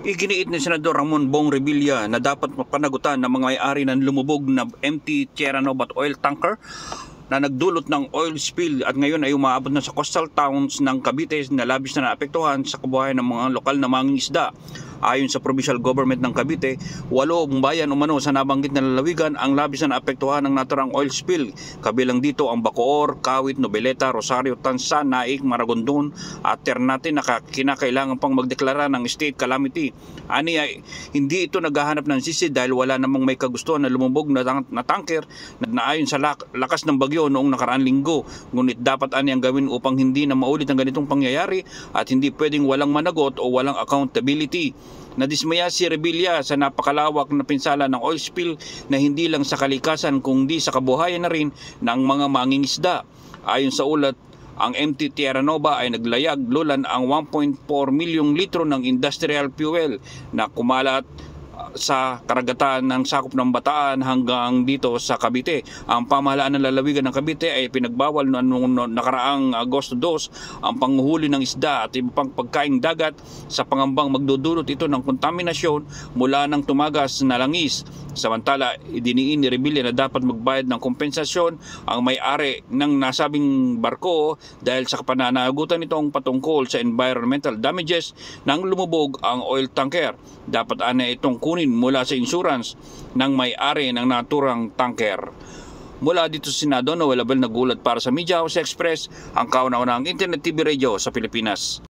Iginiit ni Senador Ramon Bong Revilla na dapat mapanagutan ng mga may-ari ng lumubog na empty Tierra Nova oil tanker na nagdulot ng oil spill at ngayon ay umaabot na sa coastal towns ng Cavite na labis na naapektuhan sa kabuhayan ng mga lokal na mangingisda. Ayon sa provincial government ng Cavite, 8 bayan umano sa nabanggit na lalawigan ang labis na naapektuhan ng naturang oil spill. Kabilang dito ang Bacoor, Kawit, Nobeleta, Rosario, Tansa, Naik, Maragondon at Ternate na kinakailangan pang magdeklara ng state calamity. Ani ay hindi ito naghahanap ng sisi dahil wala namang may kagustuhan na lumubog na tanker na ayon sa lakas ng bagyo noong nakaraang linggo. Ngunit dapat ani ang gawin upang hindi na maulit ang ganitong pangyayari at hindi pwedeng walang managot o walang accountability. Nadismaya si Revilla sa napakalawak na pinsala ng oil spill na hindi lang sa kalikasan kundi sa kabuhayan na rin ng mga mangingisda. Ayon sa ulat, ang MT Tierra Nova ay naglayag lulan ang 1.4 milyong litro ng industrial fuel na kumalat sa karagatan ng sakop ng Bataan hanggang dito sa Cavite. Ang pamahalaan ng lalawigan ng Cavite ay pinagbawal noong nakaraang Agosto 2 ang panguhuli ng isda at iba pang pagkaing dagat sa pangambang magdudulot ito ng kontaminasyon mula ng tumagas na langis. Samantala, idiniin ni Revilla na dapat magbayad ng kompensasyon ang may-ari ng nasabing barko dahil sa pananagutan nitong patungkol sa environmental damages nang lumubog ang oil tanker. Dapat ana itong kunin mula sa insurance ng may-ari ng naturang tanker. Mula dito sa Senado, Noel Abel nagulat para sa Media House Express, ang kauna-unahang Internet TV Radio sa Pilipinas.